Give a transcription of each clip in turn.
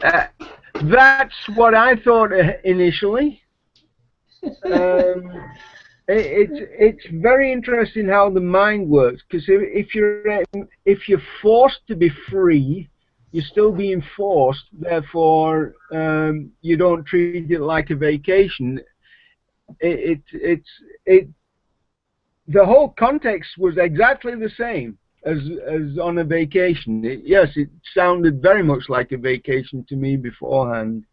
Uh, that's what I thought initially. It's very interesting how the mind works, because if you're forced to be free, you're still being forced. Therefore, you don't treat it like a vacation. The whole context was exactly the same as on a vacation. Yes, it sounded very much like a vacation to me beforehand.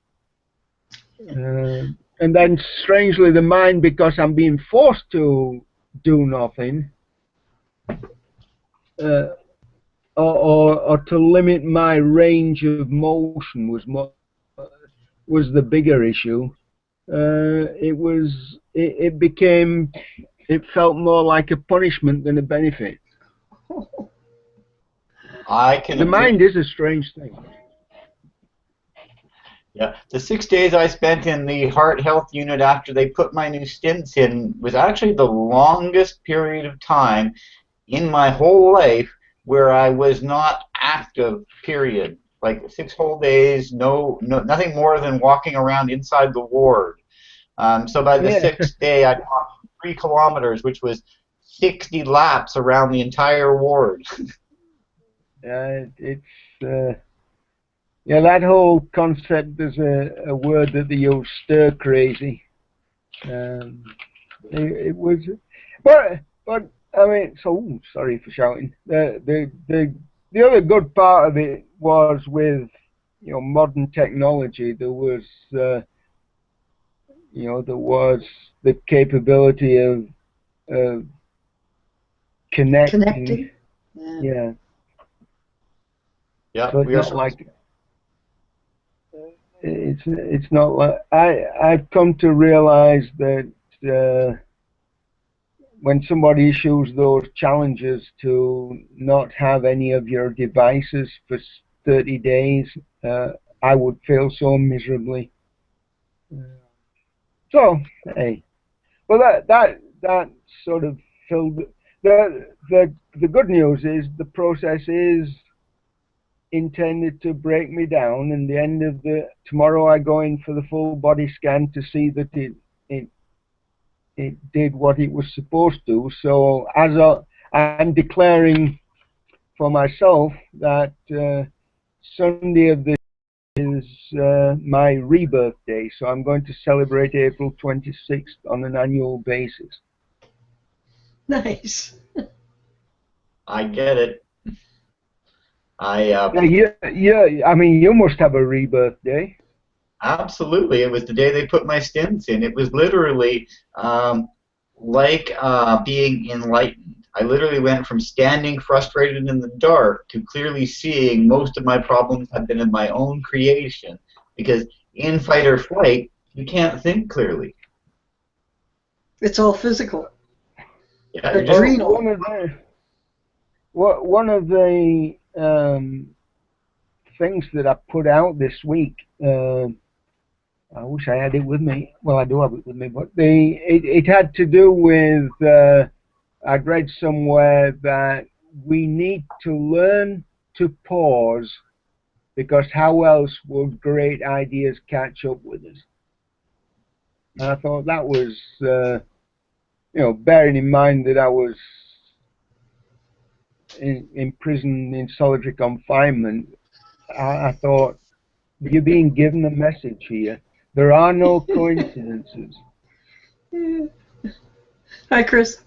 And then strangely the mind, because I'm being forced to do nothing, or to limit my range of motion was the bigger issue. It felt more like a punishment than a benefit. The mind is a strange thing. Yeah, the 6 days I spent in the heart health unit after they put my new stents in was actually the longest period of time in my whole life where I was not active, period. Like 6 whole days, nothing more than walking around inside the ward. So by the 6th day, I walked 3 kilometers, which was 60 laps around the entire ward. Yeah, that whole concept is a word that they use, stir crazy. It was, but I mean, so sorry for shouting. The other good part of it was with, you know, modern technology. There was there was the capability of connecting. Yeah. Yeah. So it's not like I've come to realize that when somebody issues those challenges to not have any of your devices for 30 days, I would fail so miserably. So hey, well that sort of filled the good news is the process is intended to break me down, and the end of tomorrow I go in for the full body scan to see that it did what it was supposed to. So as I'm declaring for myself that Sunday of this is my rebirth day, so I'm going to celebrate April 26th on an annual basis. Nice. I get it. Yeah, I mean, you must have a rebirth day. Absolutely. It was the day they put my stents in. It was literally like being enlightened. I literally went from standing frustrated in the dark to clearly seeing most of my problems have been in my own creation. Because in fight or flight, you can't think clearly. It's all physical. Yeah, adrenal. One of the things that I put out this week, I wish I had it with me. Well, I do have it with me, but it had to do with, I'd read somewhere that we need to learn to pause, because how else will great ideas catch up with us? And I thought that was, bearing in mind that I was in prison in solitary confinement, I thought, you're being given a message here. There are no coincidences. Hi, Chris.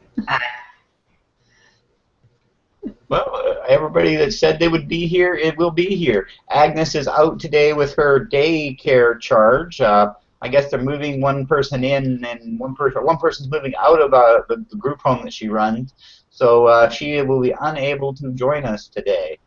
Well, everybody that said they would be here, it will be here. Agnes is out today with her daycare charge. I guess they're moving one person in, and one person's moving out of the group home that she runs. So she will be unable to join us today.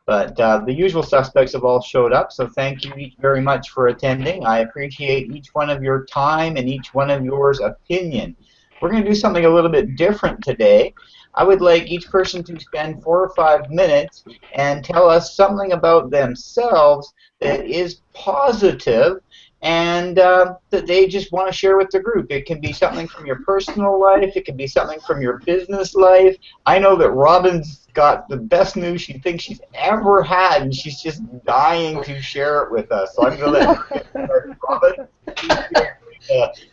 But the usual suspects have all showed up, so thank you each very much for attending. I appreciate each one of your time and each one of yours opinion. We're going to do something a little bit different today. I would like each person to spend 4 or 5 minutes and tell us something about themselves that is positive and that they just want to share with the group. It can be something from your personal life. It can be something from your business life. I know that Robin's got the best news she thinks she's ever had, and she's just dying to share it with us. So I'm going to let her get started. Robin,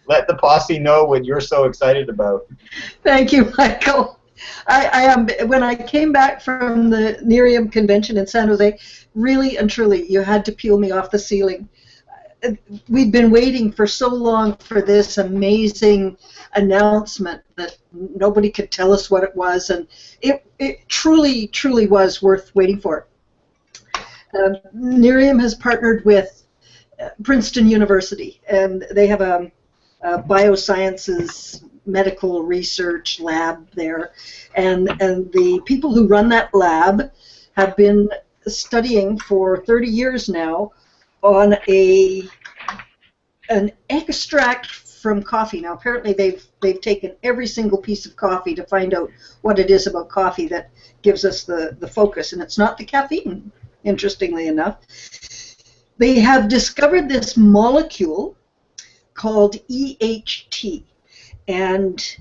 let the posse know what you're so excited about. Thank you, Michael. I am. When I came back from the Nerium convention in San Jose, really and truly, you had to peel me off the ceiling. We'd been waiting for so long for this amazing announcement that nobody could tell us what it was, and it truly, truly was worth waiting for. Nerium has partnered with Princeton University, and they have a biosciences medical research lab there, and the people who run that lab have been studying for 30 years now on an extract from coffee. Now apparently they've taken every single piece of coffee to find out what it is about coffee that gives us the focus, and it's not the caffeine, interestingly enough. They have discovered this molecule called EHT, and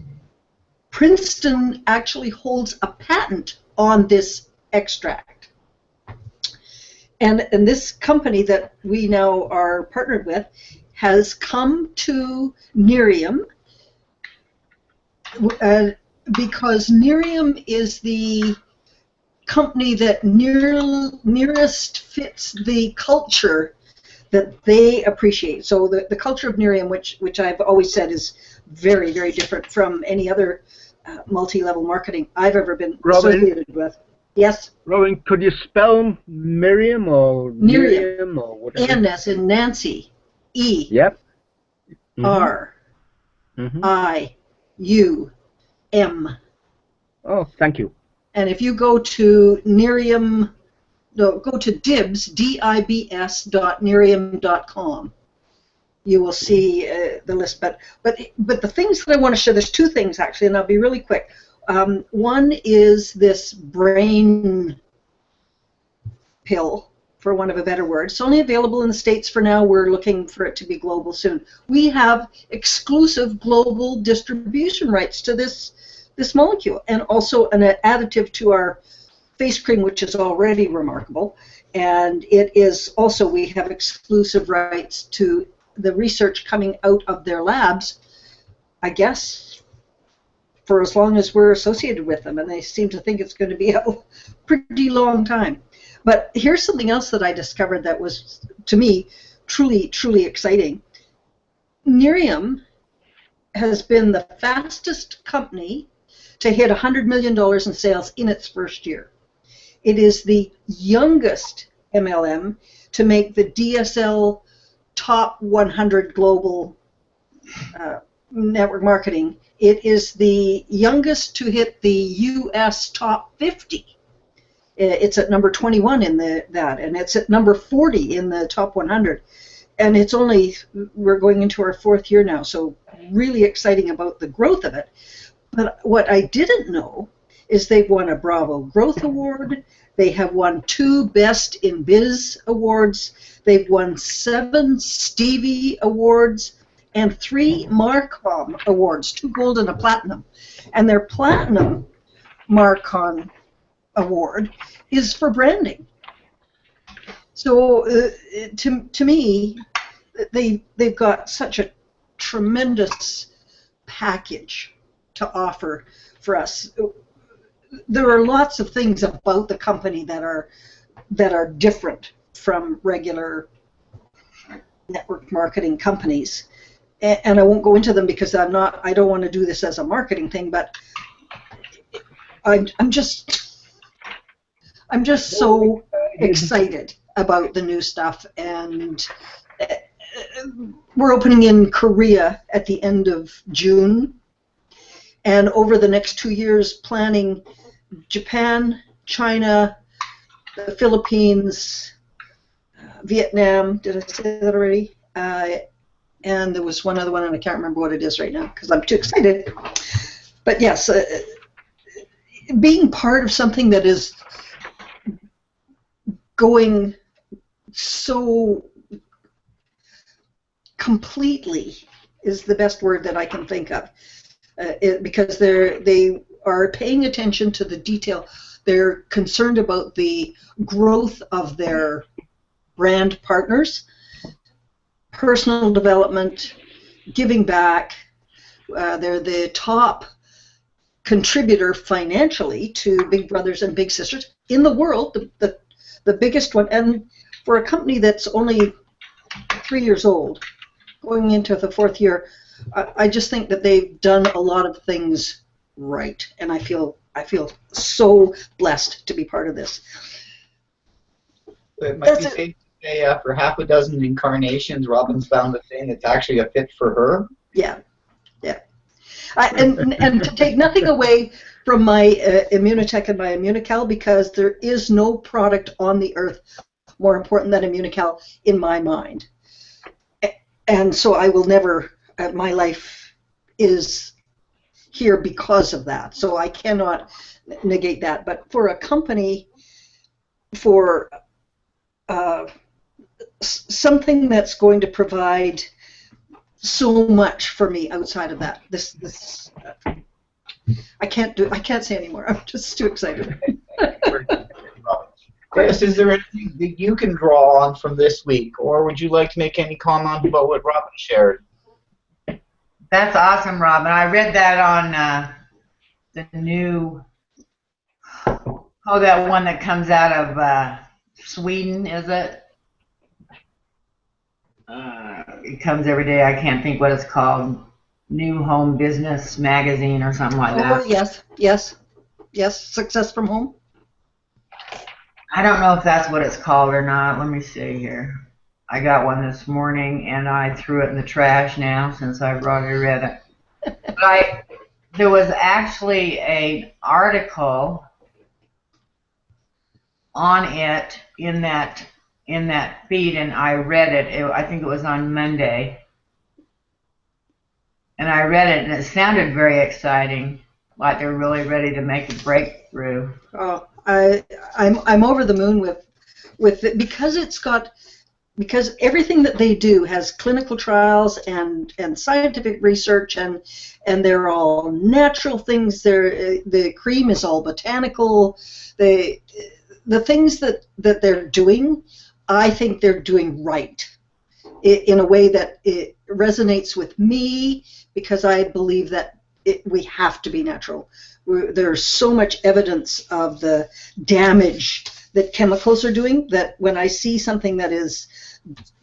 Princeton actually holds a patent on this extract. And this company that we now are partnered with has come to Nerium because Nerium is the company that nearest fits the culture that they appreciate. So the culture of Nerium, which I've always said is very, very different from any other multi-level marketing I've ever been associated with. Yes? Robin, could you spell Miriam or Nerium or whatever? N as in Nancy. E. Yep. R. I. U. M. Oh, thank you. And if you go to Nerium, no, go to dibs, dibs.nerium.com. You will see the list. But the things that I want to share, there's two things actually, and I'll be really quick. One is this brain pill, for want of a better word. It's only available in the States for now. We're looking for it to be global soon. We have exclusive global distribution rights to this molecule, and also an additive to our face cream, which is already remarkable. And it is also, we have exclusive rights to the research coming out of their labs, I guess, for as long as we're associated with them. And they seem to think it's going to be a pretty long time. But here's something else that I discovered that was, to me, truly, truly exciting. Nerium has been the fastest company to hit $100 million in sales in its first year. It is the youngest MLM to make the DSL top 100 global network marketing. It is the youngest to hit the US top 50. It's at number 21 in that, and it's at number 40 in the top 100. And it's only, we're going into our fourth year now, so really exciting about the growth of it. But what I didn't know is they've won a Bravo Growth Award. They have won 2 Best in Biz awards. They've won 7 Stevie awards and 3 Marcom awards, 2 gold and a platinum. And their platinum Marcom award is for branding. So to me, they've got such a tremendous package to offer for us. There are lots of things about the company that are different from regular network marketing companies, and I won't go into them because I don't want to do this as a marketing thing, but I'm just so excited about the new stuff. And we're opening in Korea at the end of June, and over the next 2 years planning Japan, China, the Philippines, Vietnam, did I say that already? And there was one other one, and I can't remember what it is right now because I'm too excited. But yes, being part of something that is going so completely is the best word that I can think of, because they are paying attention to the detail. They're concerned about the growth of their brand partners, personal development, giving back. They're the top contributor financially to Big Brothers and Big Sisters in the world, the biggest one. And for a company that's only 3 years old, going into the 4th year, I just think that they've done a lot of things right, and I feel so blessed to be part of this. It might be safe to say for half a dozen incarnations, Robin's found the thing that's actually a fit for her. Yeah, yeah. And to take nothing away from my Immunotech and my Immunical, because there is no product on the earth more important than Immunical in my mind. And so I will never, my life is here because of that. So I cannot negate that. But for a company, for something that's going to provide so much for me outside of that, this I can't say anymore. I'm just too excited. Chris, is there anything that you can draw on from this week, or would you like to make any comment about what Robin shared? That's awesome, Robin. I read that on the new, that one that comes out of Sweden, is it? It comes every day. I can't think what it's called. New Home Business Magazine or something like that. Oh, yes. Success from Home. I don't know if that's what it's called or not. Let me see here. I got one this morning, and I threw it in the trash now since I've already read it. But there was actually an article on it in that feed, and I read it. I think it was on Monday. And I read it, and it sounded very exciting, like they're really ready to make a breakthrough. Oh, I'm over the moon with it, because everything that they do has clinical trials and scientific research, and they're all natural things. The cream is all botanical. The things that they're doing, I think they're doing right in a way that it resonates with me, because I believe that we have to be natural. There's so much evidence of the damage that chemicals are doing, that when I see something that is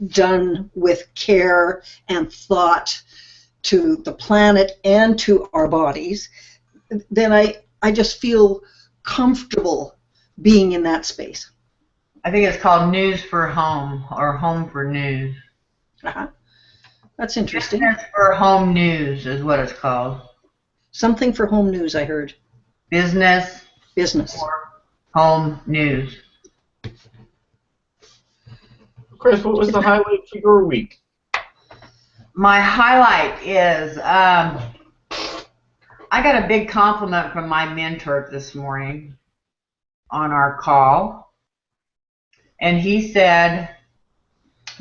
done with care and thought to the planet and to our bodies, then I just feel comfortable being in that space. I think it's called News for Home, or Home for News. Uh-huh. That's interesting. Business for Home News is what it's called. Something for home news, I heard. Business for Home News. Chris, what was the highlight for your week? My highlight is I got a big compliment from my mentor this morning on our call, and he said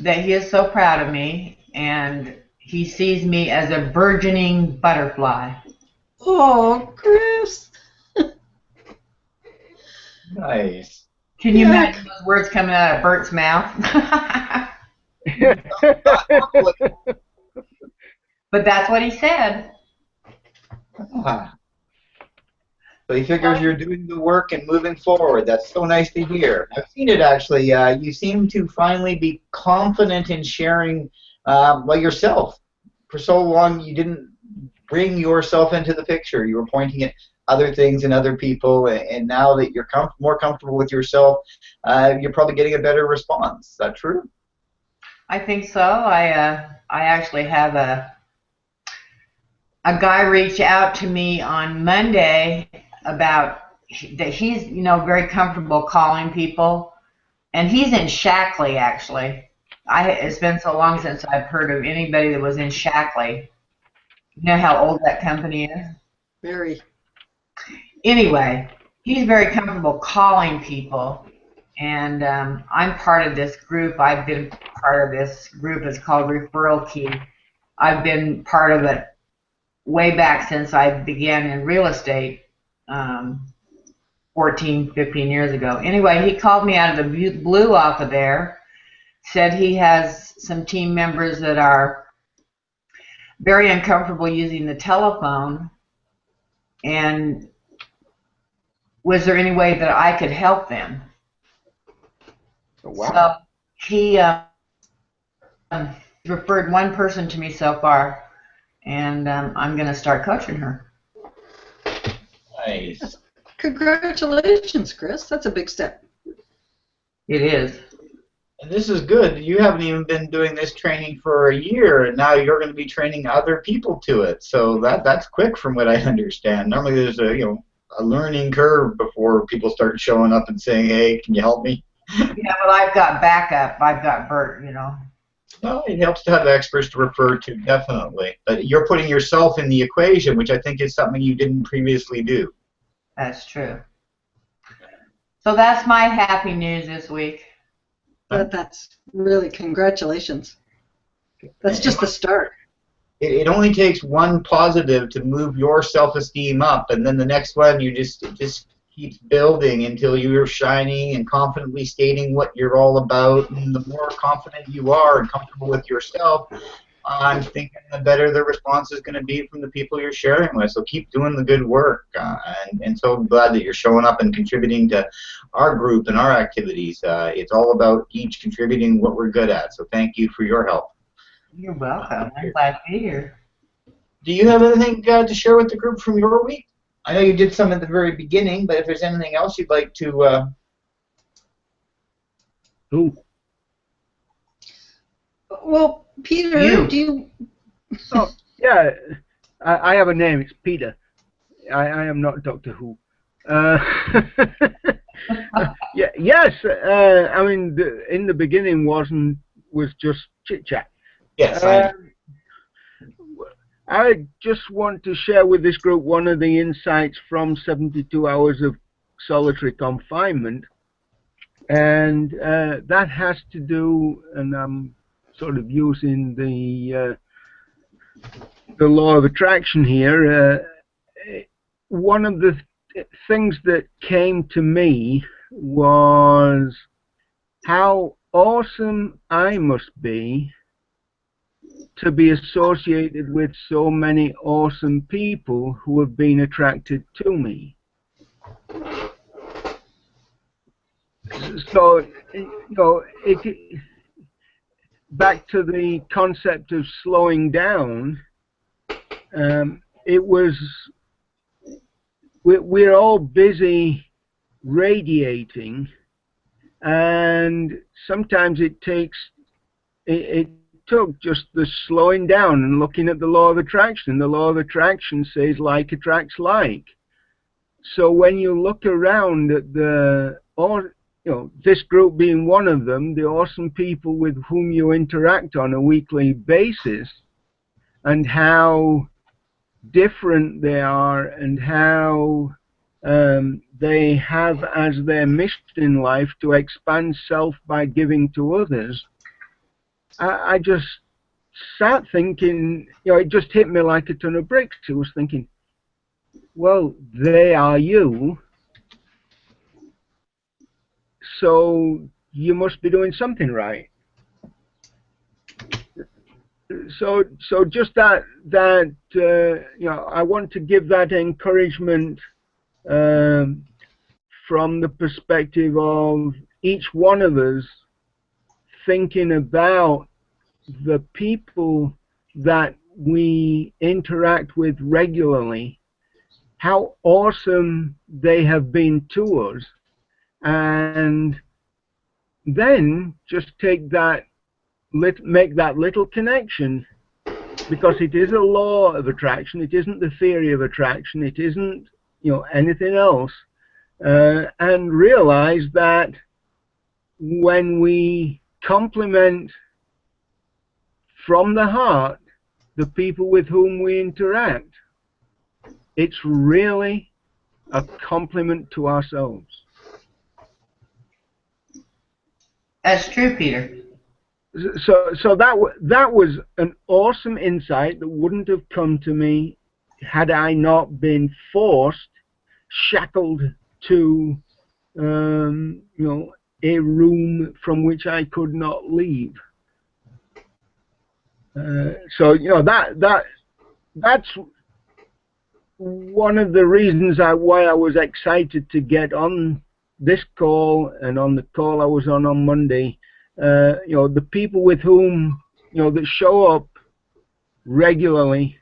that he is so proud of me, and he sees me as a burgeoning butterfly. Oh, Chris. Nice. Can you imagine those words coming out of Bert's mouth? But that's what he said. Ah. So he figures you're doing the work and moving forward. That's so nice to hear. I've seen it actually. You seem to finally be confident in sharing yourself. For so long, you didn't bring yourself into the picture. You were pointing at other things and other people, and now that you're more comfortable with yourself, you're probably getting a better response. Is that true? I think so. I actually have a guy reach out to me on Monday about that he's very comfortable calling people, and he's in Shackley actually. It's been so long since I've heard of anybody that was in Shackley. You know how old that company is? Very. Anyway, he's very comfortable calling people, and I'm part of this group. I've been part of this group. It's called Referral Key. I've been part of it way back since I began in real estate 14, 15 years ago. Anyway, he called me out of the blue off of there, said he has some team members that are very uncomfortable using the telephone, and was there any way that I could help them? Oh, wow. So he referred one person to me so far, and I'm going to start coaching her. Nice. Congratulations, Chris. That's a big step. It is. And this is good. You haven't even been doing this training for a year, and now you're going to be training other people to it. So that's quick from what I understand. Normally there's a learning curve before people start showing up and saying, "Hey, can you help me?" Yeah, well, I've got backup. I've got Bert, Well, it helps to have experts to refer to, definitely. But you're putting yourself in the equation, which I think is something you didn't previously do. That's true. So that's my happy news this week. That's really congratulations. That's just the start. It only takes one positive to move your self-esteem up, and then the next one it just keeps building until you're shining and confidently stating what you're all about. And the more confident you are and comfortable with yourself, I'm thinking the better the response is going to be from the people you're sharing with. So keep doing the good work, and so glad that you're showing up and contributing to our group and our activities. It's all about each contributing what we're good at. So thank you for your help. You're welcome. I'm glad to be here. Do you have anything to share with the group from your week? I know you did some at the very beginning, but if there's anything else you'd like to... Who? Well, Peter, do you... Oh, yeah, I have a name. It's Peter. I am not Doctor Who. Yeah, yes, I mean, in the beginning was just chit-chat. Yes, I just want to share with this group one of the insights from 72 hours of solitary confinement, and that has to do, and I'm sort of using the law of attraction here. One of the things that came to me was how awesome I must be to be associated with so many awesome people who have been attracted to me. So, back to the concept of slowing down, we're all busy radiating, and sometimes it took just the slowing down and looking at the law of attraction. The law of attraction says like attracts like. So when you look around at this group being one of them, the awesome people with whom you interact on a weekly basis, and how different they are, and how they have as their mission in life to expand self by giving to others. I just sat thinking, it just hit me like a ton of bricks. I was thinking, well, they are you, so you must be doing something right. So just that I want to give that encouragement from the perspective of each one of us thinking about the people that we interact with regularly, how awesome they have been to us, and then just take that, make that little connection, because it is a law of attraction. It isn't the theory of attraction. It isn't anything else, and realize that when we compliment from the heart the people with whom we interact, it's really a compliment to ourselves. That's true, Peter. So that was an awesome insight that wouldn't have come to me had I not been forced, shackled to a room from which I could not leave. So that's one of the reasons why I was excited to get on this call and on the call I was on Monday. The people with whom that show up regularly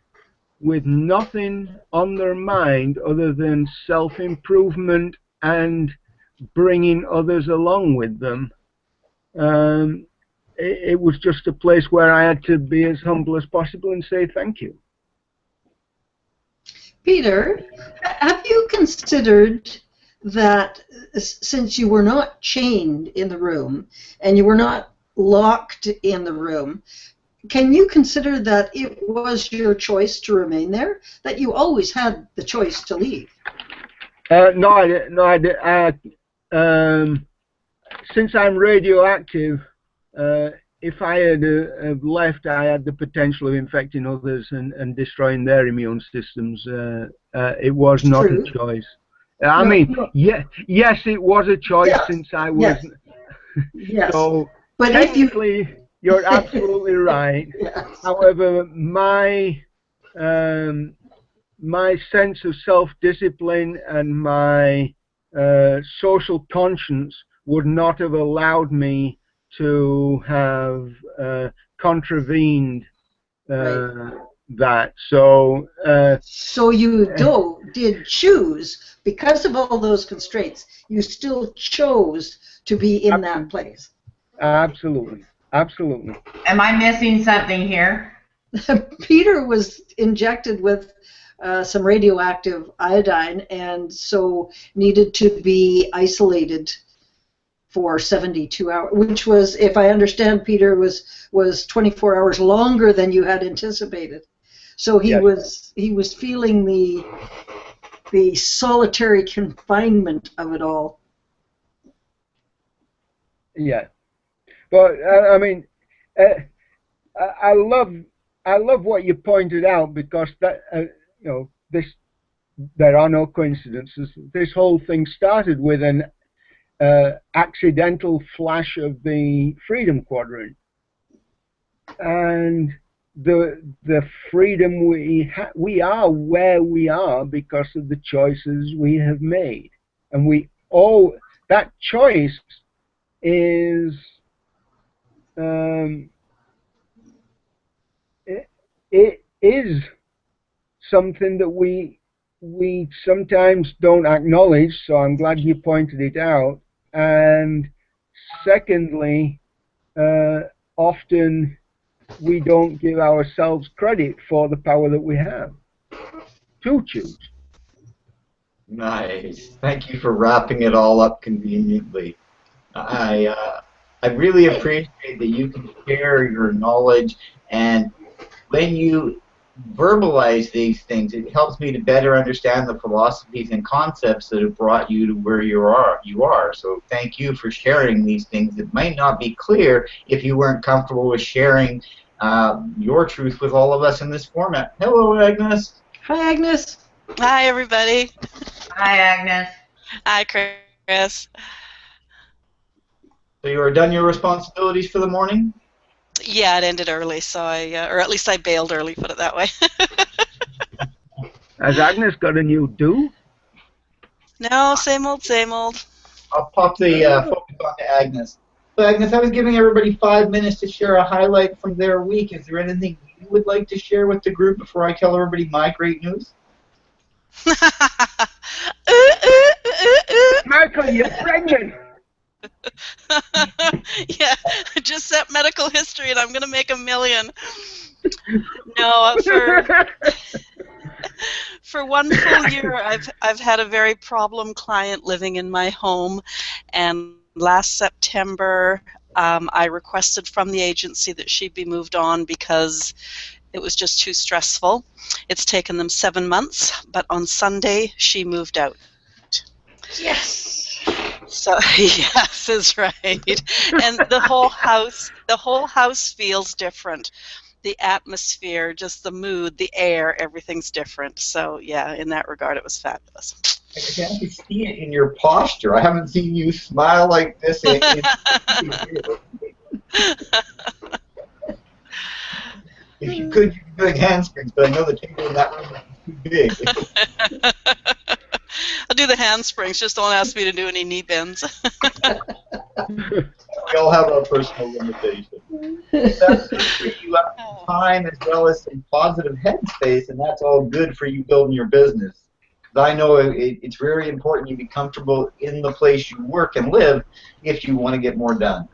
with nothing on their mind other than self-improvement and bringing others along with them. It was just a place where I had to be as humble as possible and say thank you. Peter, have you considered that since you were not chained in the room and you were not locked in the room, can you consider that it was your choice to remain there, that you always had the choice to leave? No, I did. Since I'm radioactive, if I had left, I had the potential of infecting others and destroying their immune systems. It was not True. a choice. I mean, yes, it was a choice since I was. Yes. So but technically, you're absolutely right. Yes. However, my sense of self-discipline and my social conscience would not have allowed me to have contravened that. So you did choose, because of all those constraints, you still chose to be in that place. Absolutely. Absolutely. Am I missing something here? Peter was injected with some radioactive iodine and so needed to be isolated for 72 hours, which was, if I understand, Peter, was 24 hours longer than you had anticipated. So he was feeling the solitary confinement of it all. Yeah, but I mean, I love what you pointed out, because that there are no coincidences. This whole thing started with an accidental flash of the freedom quadrant, and the freedom we are where we are because of the choices we have made, and that choice is it is something that we sometimes don't acknowledge, so I'm glad you pointed it out. And secondly, often we don't give ourselves credit for the power that we have to choose. Nice. Thank you for wrapping it all up conveniently. I really appreciate that you can share your knowledge, and when you verbalize these things, it helps me to better understand the philosophies and concepts that have brought you to where you are. So thank you for sharing these things. It might not be clear if you weren't comfortable with sharing your truth with all of us in this format. Hello, Agnes. Hi, Agnes. Hi, everybody. Hi, Agnes. Hi, Chris. So you are done your responsibilities for the morning? Yeah, it ended early, so or at least I bailed early, put it that way. Has Agnes got a new do? No, same old, same old. I'll pop the focus on to Agnes. So Agnes, I was giving everybody 5 minutes to share a highlight from their week. Is there anything you would like to share with the group before I tell everybody my great news? Michael, you're pregnant! Yeah, just set medical history and I'm going to make $1 million. No, for 1 full year, I've had a very problem client living in my home, and last September I requested from the agency that she be moved on because it was just too stressful. It's taken them 7 months, but on Sunday she moved out. Yes. So yes is right. And the whole house feels different. The atmosphere, just the mood, the air, everything's different. So yeah, in that regard, it was fabulous. I can actually see it in your posture. I haven't seen you smile like this in If you could doing handsprings, but I know the table in that room is too big. I'll do the handsprings, just don't ask me to do any knee bends. We all have our personal limitations. That's good for you up some time as well as some positive headspace, and that's all good for you building your business. I know it's very important you be comfortable in the place you work and live if you want to get more done.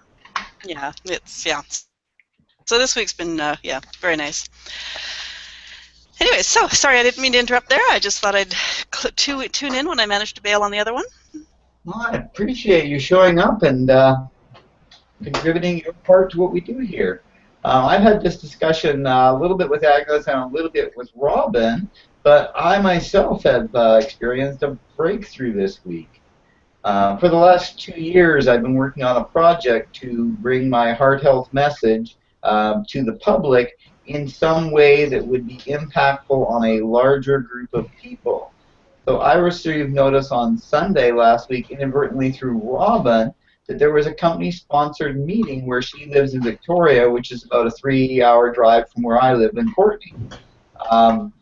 Yeah, So this week's been, very nice. Anyway, so sorry I didn't mean to interrupt there. I just thought I'd tune in when I managed to bail on the other one. Well, I appreciate you showing up and contributing your part to what we do here. I've had this discussion a little bit with Agnes and a little bit with Robin, but I myself have experienced a breakthrough this week. For the last 2 years, I've been working on a project to bring my heart health message to the public in some way that would be impactful on a larger group of people. So I received notice on Sunday last week, inadvertently through Robin, that there was a company-sponsored meeting where she lives in Victoria, which is about a 3-hour drive from where I live in Courtney.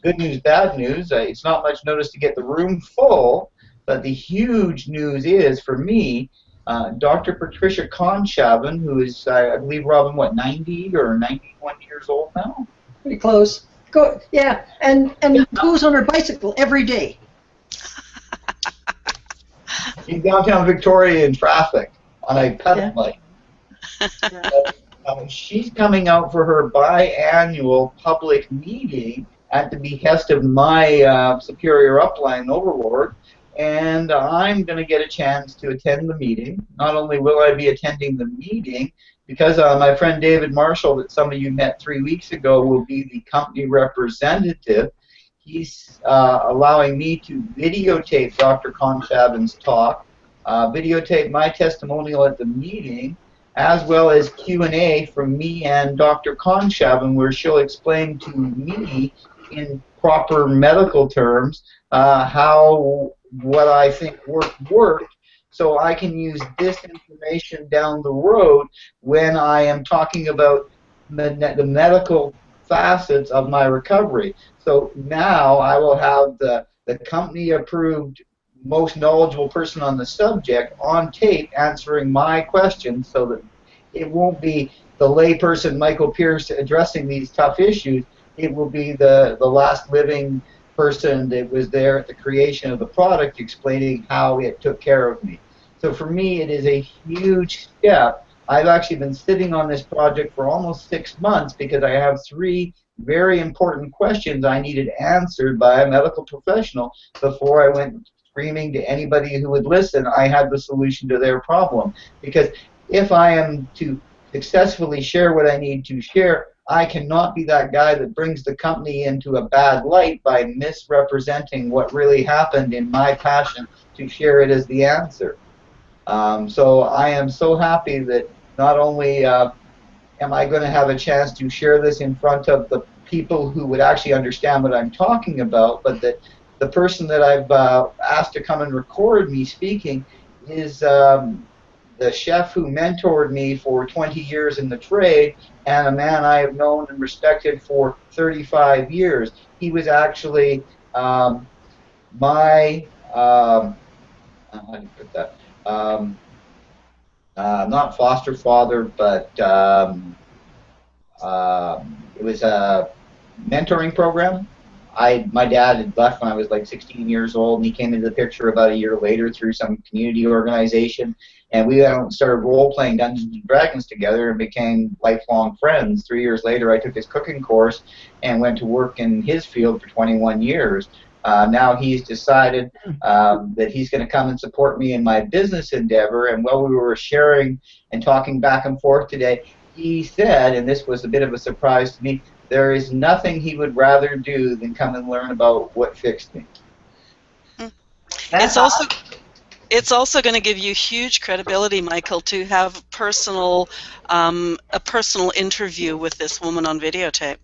Good news, bad news. It's not much notice to get the room full, but the huge news is, for me, Dr. Patricia Conshaven, who is, I believe, Robin, what, 90 or 91 years old now? Pretty close. Yeah, and goes on her bicycle every day. In downtown Victoria in traffic on a pedal bike. She's coming out for her biannual public meeting at the behest of my superior upline overlord, and I'm going to get a chance to attend the meeting. Not only will I be attending the meeting, because my friend David Marshall, that some of you met 3 weeks ago, will be the company representative. He's allowing me to videotape Dr. Conshaven's talk, videotape my testimonial at the meeting, as well as Q&A from me and Dr. Conshaven, where she'll explain to me in proper medical terms how what I think worked, so I can use this information down the road when I am talking about the medical facets of my recovery. So now I will have the company-approved, most knowledgeable person on the subject on tape answering my questions, so that it won't be the layperson Michael Pierce addressing these tough issues. It will be the last living person that was there at the creation of the product explaining how it took care of me. So for me, it is a huge step. I've actually been sitting on this project for almost 6 months because I have 3 very important questions I needed answered by a medical professional before I went screaming to anybody who would listen. I had the solution to their problem. Because if I am to successfully share what I need to share, I cannot be that guy that brings the company into a bad light by misrepresenting what really happened in my passion to share it as the answer. So I am so happy that not only am I going to have a chance to share this in front of the people who would actually understand what I'm talking about, but that the person that I've asked to come and record me speaking is the chef who mentored me for 20 years in the trade, and a man I have known and respected for 35 years. He was actually my, how do you put that? Not foster father, but it was a mentoring program. My dad had left when I was like 16 years old, and he came into the picture about a year later through some community organization, and we started role-playing Dungeons and Dragons together and became lifelong friends. 3 years later, I took his cooking course and went to work in his field for 21 years. Now he's decided that he's going to come and support me in my business endeavor, and while we were sharing and talking back and forth today, he said, and this was a bit of a surprise to me, there is nothing he would rather do than come and learn about what fixed me. It's also It's also going to give you huge credibility, Michael, to have a personal interview with this woman on videotape.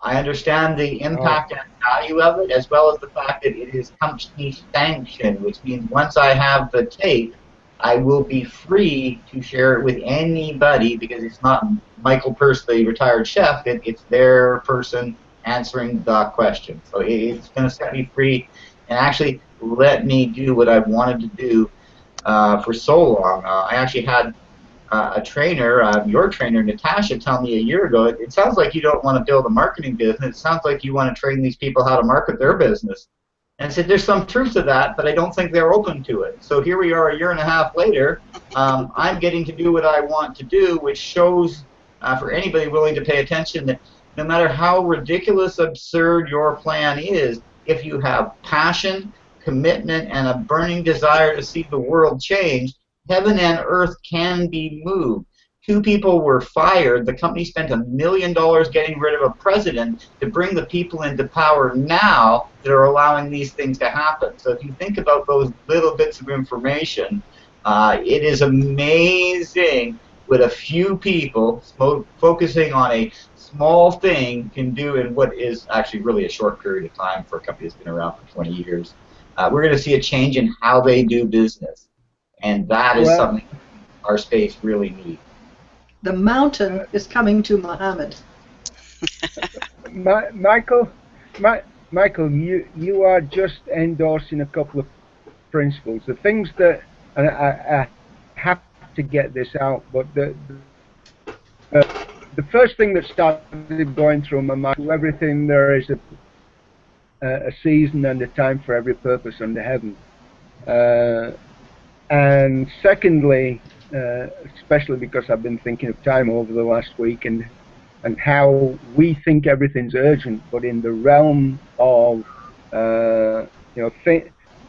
I understand the impact and value of it, as well as the fact that it is company sanctioned, which means once I have the tape, I will be free to share it with anybody, because it's not Michael Purse, the retired chef, it's their person answering the question. So it's going to set me free and actually let me do what I've wanted to do for so long. I actually had a trainer, your trainer, Natasha, tell me a year ago, it sounds like you don't want to build a marketing business. It sounds like you want to train these people how to market their business. And I said, there's some truth to that, but I don't think they're open to it. So here we are a year and a half later. I'm getting to do what I want to do, which shows for anybody willing to pay attention that no matter how ridiculous, absurd your plan is, if you have passion, commitment, and a burning desire to see the world change, heaven and earth can be moved. 2 people were fired. The company spent $1 million getting rid of a president to bring the people into power now that are allowing these things to happen. So if you think about those little bits of information, it is amazing what a few people focusing on a small thing can do in what is actually really a short period of time for a company that's been around for 20 years. We're going to see a change in how they do business. And that is something our space really needs. The mountain is coming to Muhammad. Michael, you are just endorsing a couple of principles. The things that, and I have to get this out, but the first thing that started going through my mind, everything there is a season and a time for every purpose under heaven. And secondly, especially because I've been thinking of time over the last week and how we think everything's urgent, but in the realm of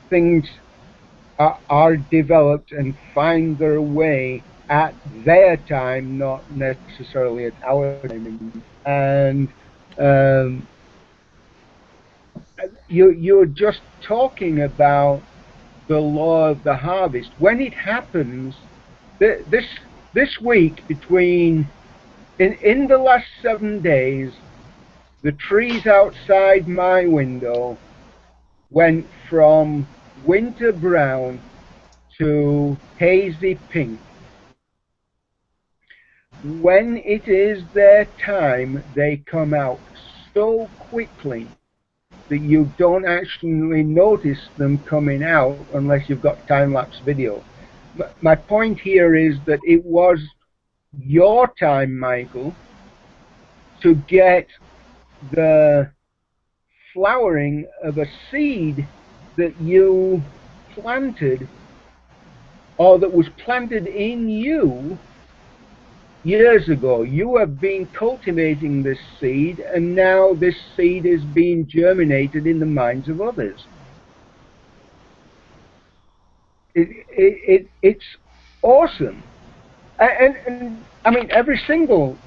things are developed and find their way at their time, not necessarily at our time. And you're just talking about the law of the harvest. When it happens, this week, in the last 7 days, the trees outside my window went from winter brown to hazy pink. When it is their time, they come out so quickly that you don't actually notice them coming out unless you've got time-lapse video. My point here is that it was your time, Michael, to get the flowering of a seed that you planted, or that was planted in you years ago. You have been cultivating this seed, and now this seed is being germinated in the minds of others. It's awesome. And I mean, every single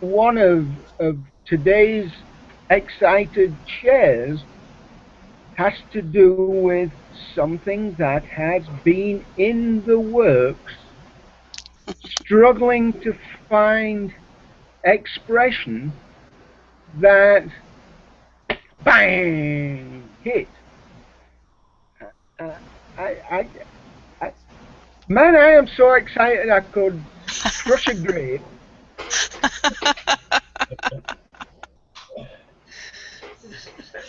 one of today's excited shares has to do with something that has been in the works, struggling to find expression, that bang hit. Man, I am so excited I could crush a grape.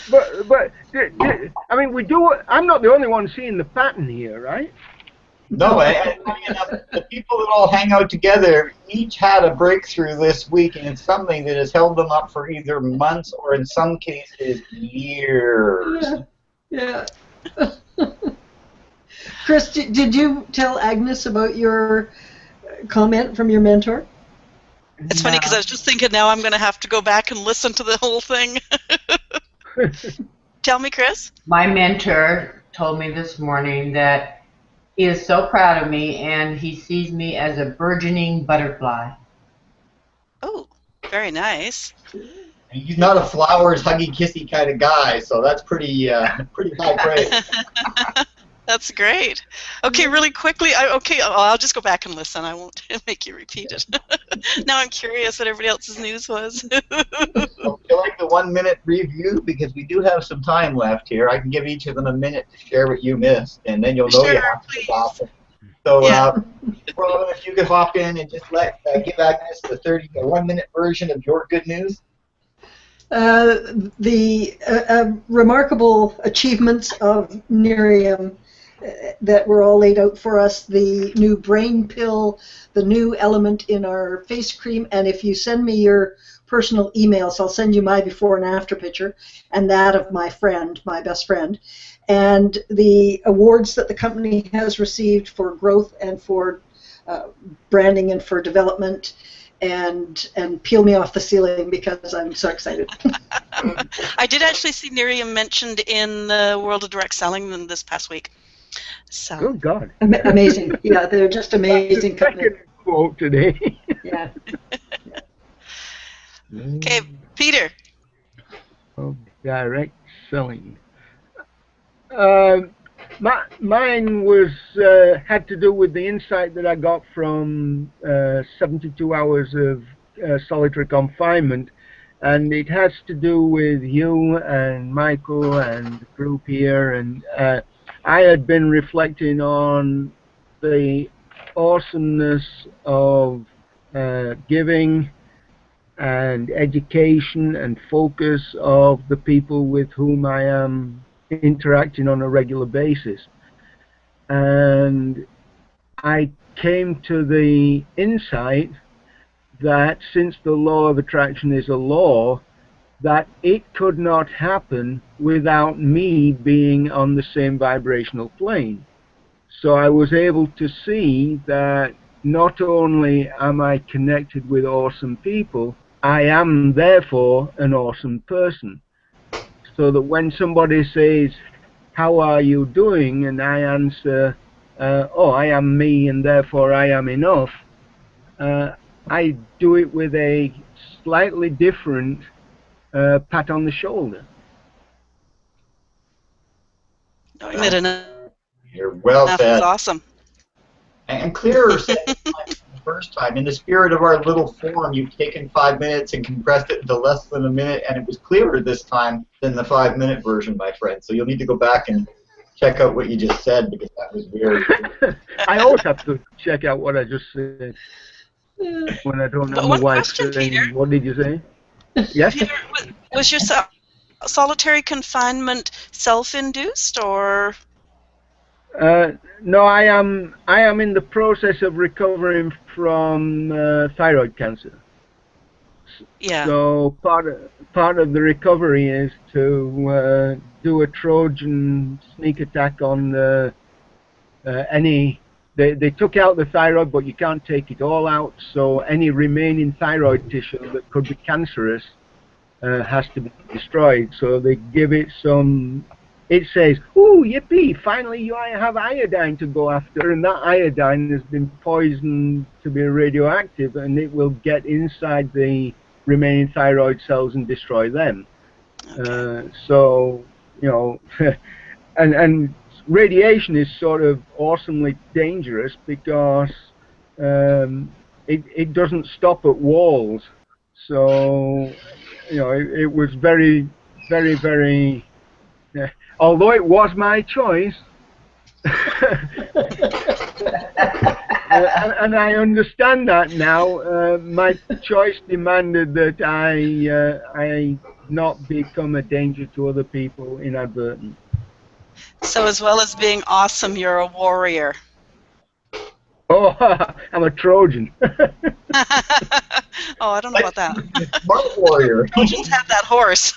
But I mean, I'm not the only one seeing the pattern here, right? No, and funny enough, the people that all hang out together each had a breakthrough this week, and it's something that has held them up for either months or, in some cases, years. Yeah. Chris, did you tell Agnes about your comment from your mentor? It's funny because I was just thinking now I'm going to have to go back and listen to the whole thing. Tell me, Chris. My mentor told me this morning that he is so proud of me and he sees me as a burgeoning butterfly. Oh, very nice. He's not a flowers, huggy, kissy kind of guy, so that's pretty high praise. That's great. Okay, really quickly. I'll just go back and listen. I won't make you repeat it. Now I'm curious what everybody else's news was. So would you like the 1 minute review? Because we do have some time left here. I can give each of them a minute to share what you missed, and then you'll know you Sure, have to please. stop it. So, Yeah. Robin, if you could hop in and just give Agnes the 1 minute version of your good news. The remarkable achievements of Miriam that were all laid out for us, the new brain pill, the new element in our face cream, and if you send me your personal emails, I'll send you my before and after picture and that of my friend, my best friend, and the awards that the company has received for growth and for branding and for development, and peel me off the ceiling because I'm so excited. I did actually see Miriam mentioned in the World of Direct Selling this past week. So. Good God. Amazing. Yeah, they're just amazing That's the company. second quote today. Yeah. Okay, Peter. Of direct selling. Mine was had to do with the insight that I got from 72 hours of solitary confinement, and it has to do with you and Michael and the group here. And I had been reflecting on the awesomeness of giving and education and focus of the people with whom I am interacting on a regular basis. And I came to the insight that since the law of attraction is a law, that it could not happen without me being on the same vibrational plane. So I was able to see that not only am I connected with awesome people, I am therefore an awesome person. So that when somebody says, "How are you doing?" and I answer, "Oh, I am me and therefore I am enough," I do it with a slightly different pat on the shoulder. Knowing that enough You're well is said. awesome. And clearer said than the first time. In the spirit of our little forum, you've taken 5 minutes and compressed it into less than a minute, and it was clearer this time than the 5 minute version, my friend. So you'll need to go back and check out what you just said, because that was very I always have to check out what I just said when I don't know One why. question, Peter. What did you say? Yes? Peter, was your solitary confinement self-induced, or? No, I am in the process of recovering from thyroid cancer. Yeah. So part of the recovery is to do a Trojan sneak attack on any. They took out the thyroid, but you can't take it all out. So any remaining thyroid tissue that could be cancerous has to be destroyed. So they give it some. It says, "Ooh, yippee! Finally, you have iodine to go after," and that iodine has been poisoned to be radioactive, and it will get inside the remaining thyroid cells and destroy them. Okay. So you know, and radiation is sort of awesomely dangerous because it doesn't stop at walls. So you know, it was very, very, very. Although it was my choice, and I understand that now, my choice demanded that I not become a danger to other people inadvertently. So as well as being awesome, you're a warrior. Oh, I'm a Trojan. Oh, I don't know about that. Smart warrior. Trojans have that horse.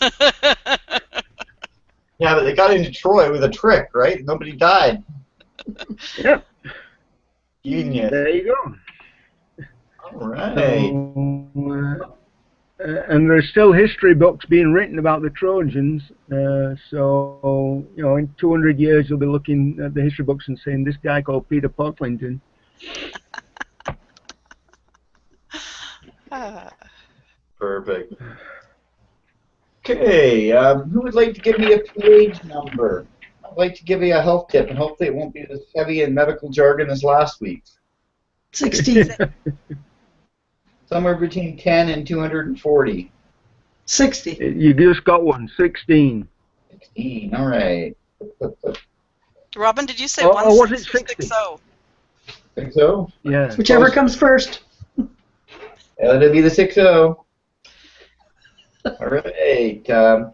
Yeah, but they got into Troy with a trick, right? Nobody died. Yep. Genius. There you go. All right. So, and there's still history books being written about the Trojans. So, you know, in 200 years, you'll be looking at the history books and saying, this guy called Peter Pocklington. Perfect. Okay, who would like to give me a page number? I'd like to give you a health tip, and hopefully it won't be as heavy in medical jargon as last week. 60. Somewhere between 10 and 240. 60. You just got one. 16. 16. All right. Robin, did you say Oh, 1 was it 6 or 60? 60? Think so? Yeah. Whichever comes first. That'll be the 60. All right.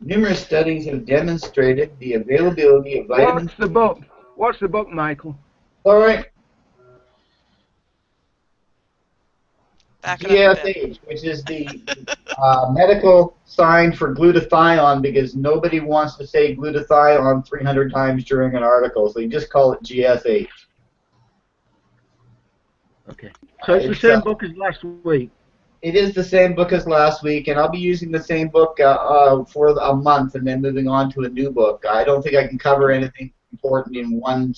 Numerous studies have demonstrated the availability of vitamins. What's the book? What's the book, Michael? All right. Back it up a bit. GSH, which is the medical sign for glutathione, because nobody wants to say glutathione 300 times during an article, so you just call it GSH. Okay. So it's the same book as last week. It is the same book as last week, and I'll be using the same book for a month and then moving on to a new book. I don't think I can cover anything important in one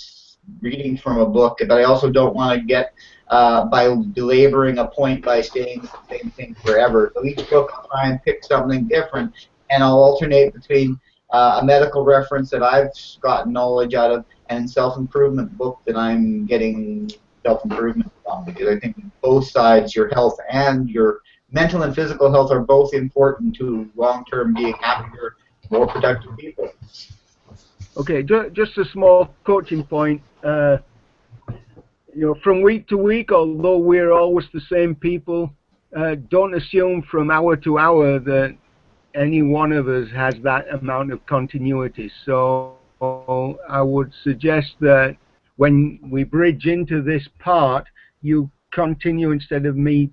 reading from a book, but I also don't want to get by belaboring a point by saying the same thing forever. So each book I'll try and pick something different, and I'll alternate between a medical reference that I've gotten knowledge out of and self-improvement book that I'm getting self-improvement from, because I think both sides, your health and your mental and physical health, are both important to long-term being happier, more productive people. Okay, just a small coaching point. You know, from week to week, although we're always the same people, don't assume from hour to hour that any one of us has that amount of continuity. So I would suggest that when we bridge into this part, you continue instead of me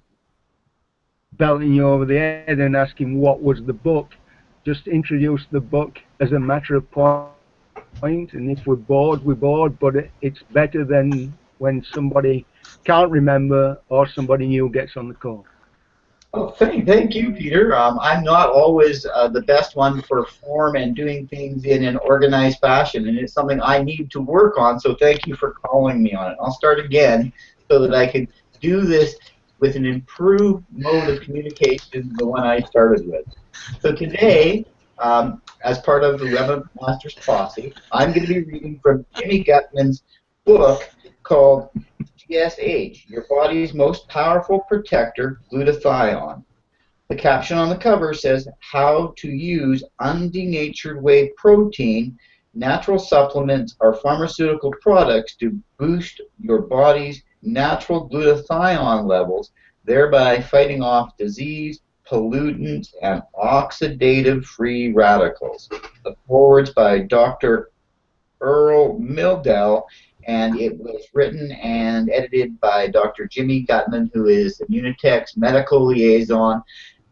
belting you over the head and asking what was the book. Just introduce the book as a matter of point, and if we're bored, we're bored, but it's better than when somebody can't remember or somebody new gets on the call. Oh, thank you, Peter. I'm not always the best one for form and doing things in an organized fashion, and it's something I need to work on, so thank you for calling me on it. I'll start again so that I can do this with an improved mode of communication than the one I started with. So today, as part of the 11th Masters Posse, I'm going to be reading from Jimmy Gutman's book called GSH, Your Body's Most Powerful Protector, Glutathione. The caption on the cover says, How to Use Undenatured Whey Protein, Natural Supplements or Pharmaceutical Products to Boost Your Body's Natural Glutathione Levels, thereby fighting off disease, pollutants, and oxidative free radicals. The foreword's by Dr. Earl Mildell, and it was written and edited by Dr. Jimmy Gutman, who is Immunotech's medical liaison.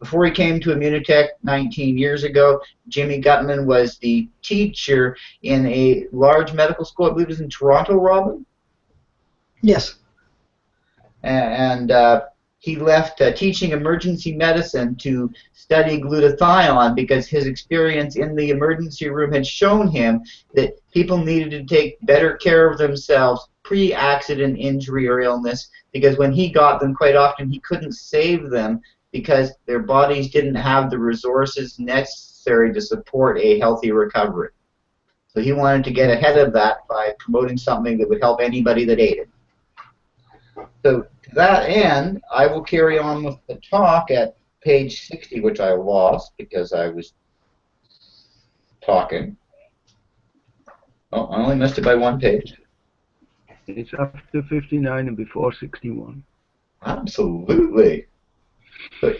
Before he came to Immunotech 19 years ago, Jimmy Gutman was the teacher in a large medical school, I believe it was in Toronto, Robin? Yes. And he left teaching emergency medicine to study glutathione because his experience in the emergency room had shown him that people needed to take better care of themselves pre-accident injury or illness, because when he got them, quite often he couldn't save them because their bodies didn't have the resources necessary to support a healthy recovery. So he wanted to get ahead of that by promoting something that would help anybody that ate it. So to that end, I will carry on with the talk at page 60, which I lost because I was talking. Oh, I only missed it by one page. It's after 59 and before 61. Absolutely. So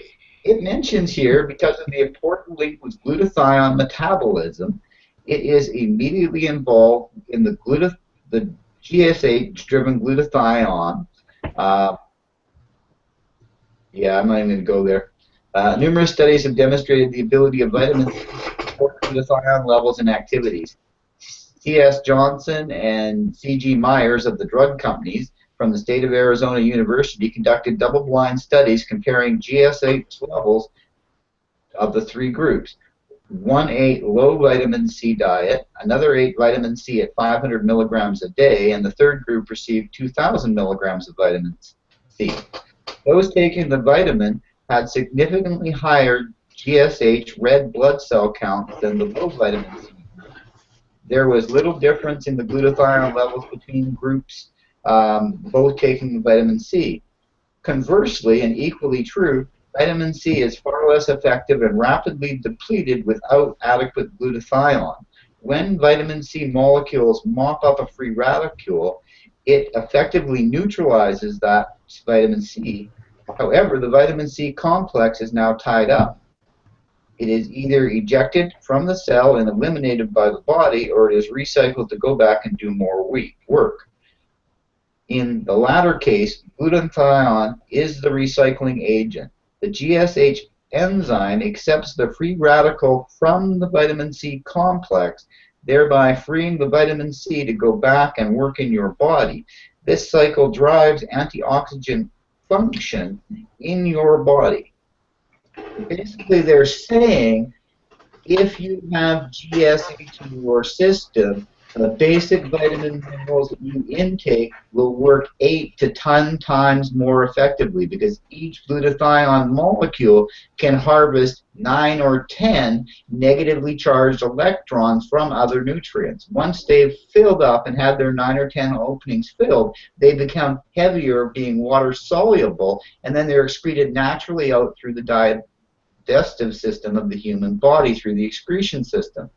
it mentions here, because of the important link with glutathione metabolism, it is immediately involved in the GSH-driven glutathione. Yeah, I'm not even going to go there. Numerous studies have demonstrated the ability of vitamins to support glutathione levels and activities. C.S. Johnson and C.G. Myers of the drug companies from the state of Arizona University conducted double-blind studies comparing GSH levels of the three groups. One ate low vitamin C diet, another ate vitamin C at 500 milligrams a day, and the third group received 2,000 milligrams of vitamin C. Those taking the vitamin had significantly higher GSH red blood cell counts than the low vitamin C group. there was little difference in the glutathione levels between groups, both taking the vitamin C. Conversely, and equally true, vitamin C is far less effective and rapidly depleted without adequate glutathione. When vitamin C molecules mop up a free radical, it effectively neutralizes that vitamin C. However, the vitamin C complex is now tied up. It is either ejected from the cell and eliminated by the body, or it is recycled to go back and do more work. In the latter case, glutathione is the recycling agent. The GSH enzyme accepts the free radical from the vitamin C complex, thereby freeing the vitamin C to go back and work in your body. This cycle drives antioxidant function in your body. Basically, they're saying if you have GSH in your system, the basic vitamin minerals that you intake will work 8 to 10 times more effectively, because each glutathione molecule can harvest 9 or 10 negatively charged electrons from other nutrients. Once they've filled up and had their 9 or 10 openings filled, they become heavier, being water soluble, and then they're excreted naturally out through the digestive system of the human body, through the excretion system.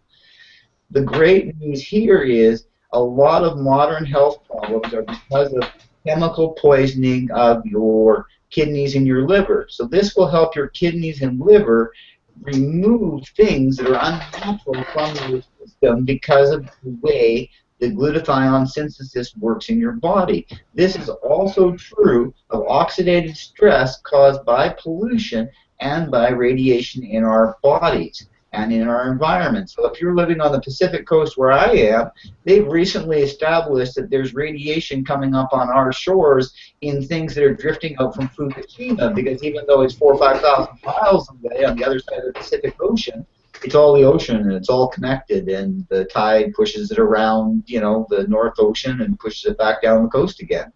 The great news here is a lot of modern health problems are because of chemical poisoning of your kidneys and your liver. So this will help your kidneys and liver remove things that are unnatural from your system because of the way the glutathione synthesis works in your body. This is also true of oxidative stress caused by pollution and by radiation in our bodies and in our environment. So if you're living on the Pacific Coast where I am, they've recently established that there's radiation coming up on our shores in things that are drifting out from Fukushima, because even though it's 4,000 or 5,000 miles away on the other side of the Pacific Ocean, it's all the ocean and it's all connected, and the tide pushes it around, you know, the North Ocean and pushes it back down the coast again.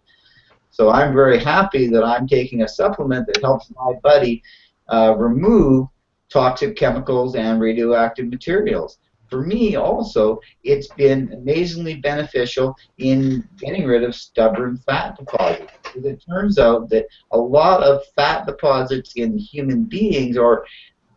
So I'm very happy that I'm taking a supplement that helps my body remove toxic chemicals and radioactive materials. For me also, it's been amazingly beneficial in getting rid of stubborn fat deposits. Because it turns out that a lot of fat deposits in human beings, or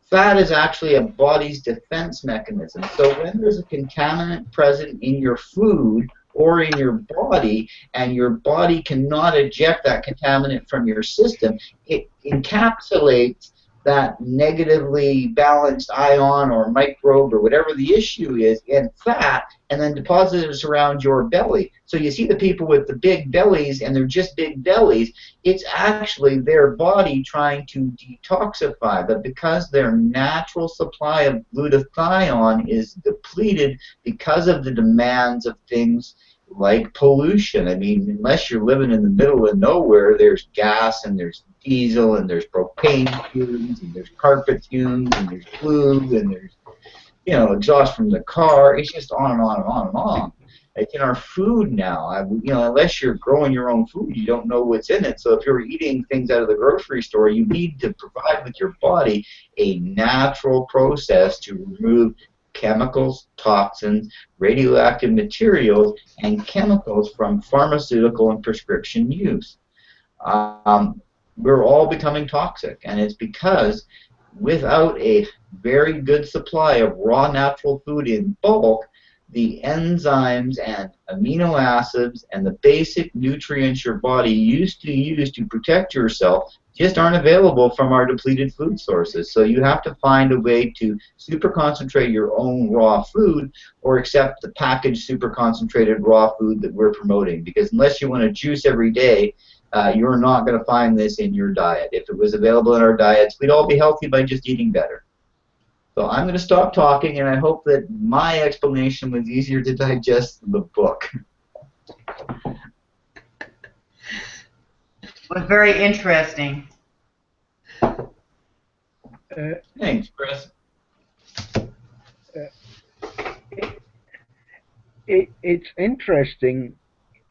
fat is actually a body's defense mechanism. So when there's a contaminant present in your food or in your body, and your body cannot eject that contaminant from your system, it encapsulates that negatively balanced ion or microbe or whatever the issue is in fat, and then deposits around your belly. So you see the people with the big bellies, and they're just big bellies. It's actually their body trying to detoxify, but because their natural supply of glutathione is depleted because of the demands of things like pollution. I mean, unless you're living in the middle of nowhere, there's gas and there's diesel and there's propane fumes and there's carpet fumes and there's glue and there's, you know, exhaust from the car. It's just on and on and on and on. Like in our food now, you know, unless you're growing your own food, you don't know what's in it. So if you're eating things out of the grocery store, you need to provide with your body a natural process to remove chemicals, toxins, radioactive materials, and chemicals from pharmaceutical and prescription use. We're all becoming toxic, and it's because without a very good supply of raw natural food in bulk, the enzymes and amino acids and the basic nutrients your body used to use to protect yourself just aren't available from our depleted food sources. So you have to find a way to super concentrate your own raw food, or accept the packaged super concentrated raw food that we're promoting, because unless you want to juice every day, you're not going to find this in your diet. If it was available in our diets, we'd all be healthy by just eating better. So I'm going to stop talking, and I hope that my explanation was easier to digest than the book. It was very interesting. Thanks, Chris. It's interesting,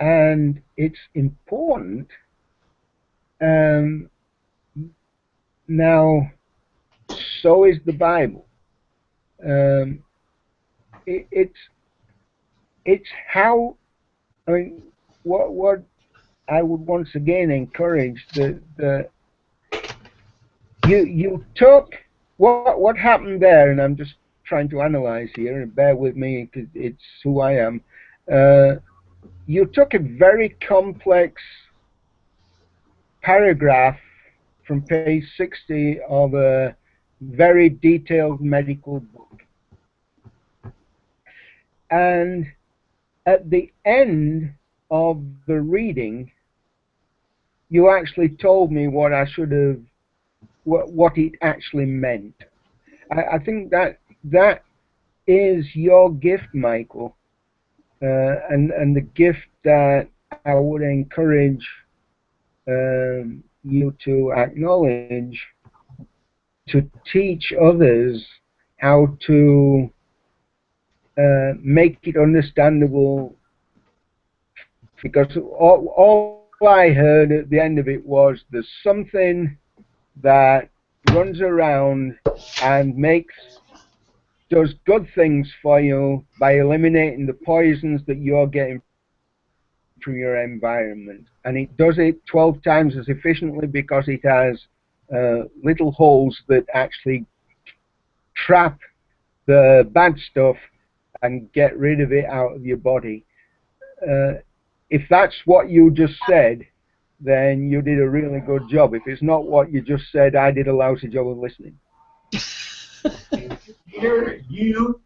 and it's important. Now, so is the Bible. It's it's how, I mean, what I would once again encourage you took what happened there, and I'm just trying to analyze here, and bear with me because it's who I am. You took a very complex paragraph from page 60 of a very detailed medical book, and at the end of the reading, you actually told me what I should have, what it actually meant. I think that is your gift, Michael, and the gift that I would encourage you to acknowledge, to teach others how to make it understandable, because all I heard at the end of it was there's something that runs around and does good things for you by eliminating the poisons that you're getting from your environment, and it does it 12 times as efficiently because it has little holes that actually trap the bad stuff and get rid of it out of your body. If that's what you just said, then you did a really good job. If it's not what you just said, I did a lousy job of listening. Peter, you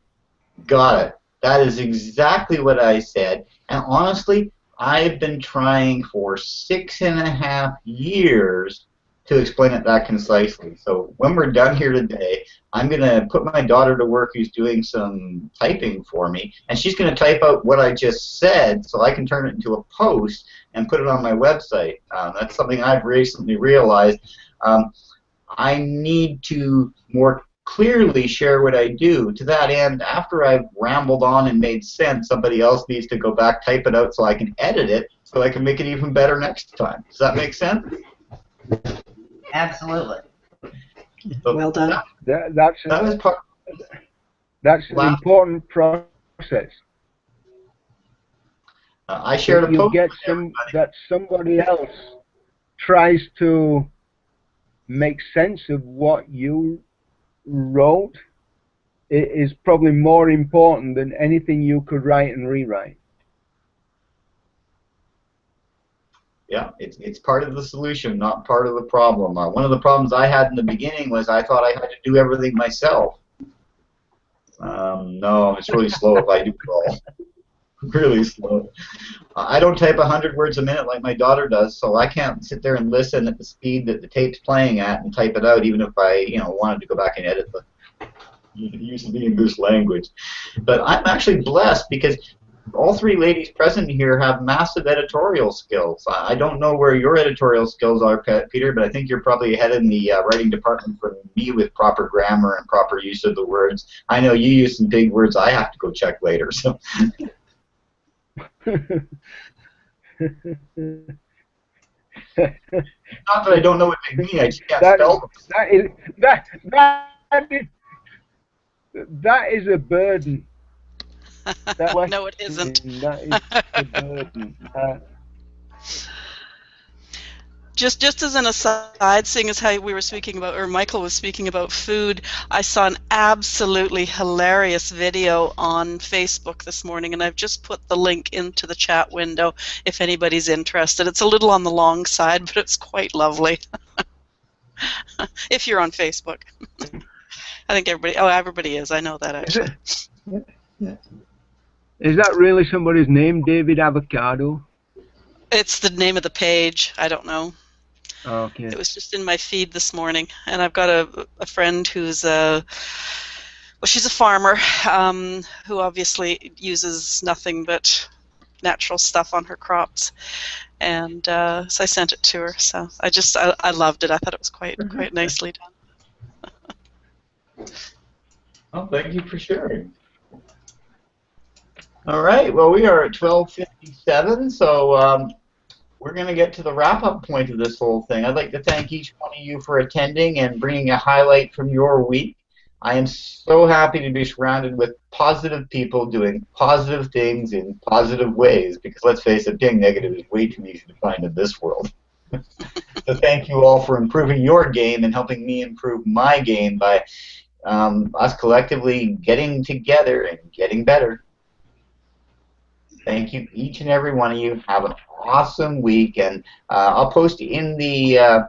got it. That is exactly what I said. And honestly, I've been trying for 6.5 years to explain it that concisely. So when we're done here today, I'm going to put my daughter to work who's doing some typing for me, and she's going to type out what I just said so I can turn it into a post and put it on my website. That's something I've recently realized. I need to more clearly share what I do. To that end, after I've rambled on and made sense, somebody else needs to go back, type it out so I can edit it so I can make it even better next time. Does that make sense? Absolutely. So Well done. That was part. That's an important process. I shared a you post get with that somebody else tries to make sense of what you wrote. It is probably more important than anything you could write and rewrite. Yeah, it's part of the solution, not part of the problem. One of the problems I had in the beginning was I thought I had to do everything myself. No, it's really slow if I do it all. Really slow. I don't type 100 words a minute like my daughter does, so I can't sit there and listen at the speed that the tape's playing at and type it out, even if I, wanted to go back and edit the use of the English language. But I'm actually blessed because all three ladies present here have massive editorial skills. I don't know where your editorial skills are, Peter, but I think you're probably ahead in the writing department from me with proper grammar and proper use of the words. I know you use some big words I have to go check later. So. Not that I don't know what they mean, I just can't spell them. That is a burden. No, it isn't. That is a burden. Just as an aside, seeing as how we were speaking about, or Michael was speaking about food, I saw an absolutely hilarious video on Facebook this morning, and I've just put the link into the chat window if anybody's interested. It's a little on the long side, but it's quite lovely. If you're on Facebook. I think everybody is. I know that actually. Is that really somebody's name, David Avocado? It's the name of the page. I don't know. Okay. It was just in my feed this morning, and I've got a friend who's she's a farmer who obviously uses nothing but natural stuff on her crops, and so I sent it to her. So I loved it. I thought it was quite nicely done. Well, thank you for sharing. All right. Well, we are at 12:57, so we're going to get to the wrap-up point of this whole thing. I'd like to thank each one of you for attending and bringing a highlight from your week. I am so happy to be surrounded with positive people doing positive things in positive ways, because let's face it, being negative is way too easy to find in this world. So thank you all for improving your game and helping me improve my game by us collectively getting together and getting better. Thank you, each and every one of you. Have an awesome week, and I'll post in the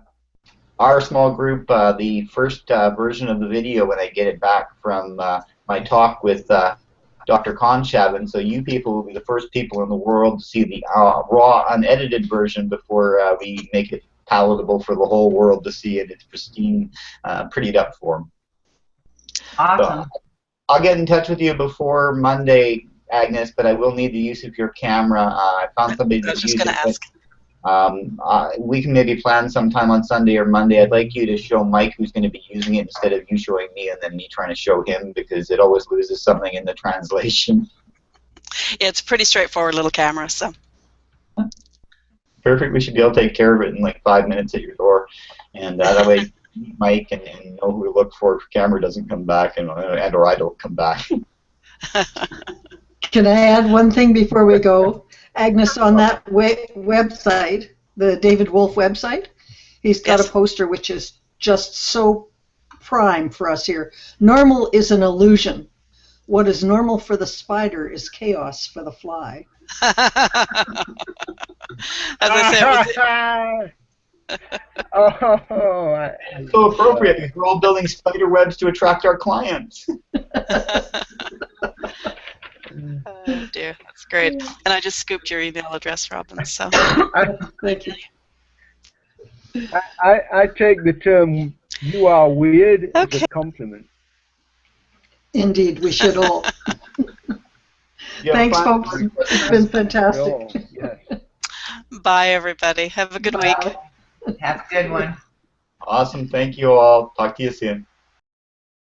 our small group the first version of the video when I get it back from my talk with Dr. Conshabin. So you people will be the first people in the world to see the raw, unedited version before we make it palatable for the whole world to see it. It's pristine, prettied up form. Awesome. So I'll get in touch with you before Monday, Agnes, but I will need the use of your camera. I found somebody I was to just use going to it. ask. We can maybe plan sometime on Sunday or Monday. I'd like you to show Mike who's going to be using it instead of you showing me and then me trying to show him, because it always loses something in the translation. Yeah, it's a pretty straightforward little camera, so. Perfect. We should be able to take care of it in like 5 minutes at your door, and that way Mike and know who to look for if your camera doesn't come back and or I don't come back. Can I add one thing before we go? Agnes, on that website, the David Wolf website, he's got Yes. a poster which is just so prime for us here. Normal is an illusion. What is normal for the spider is chaos for the fly. As I say, it was So appropriate, because we're all building spider webs to attract our clients. oh dear, that's great. And I just scooped your email address, Robin. So Thank you. I take the term "you are weird" as Okay. a compliment. Indeed, we should all. Yeah, Thanks, fine. folks. It's been fantastic. Oh, yes. bye, everybody. Have a good week. Have a good one. Awesome. Thank you all. Talk to you soon.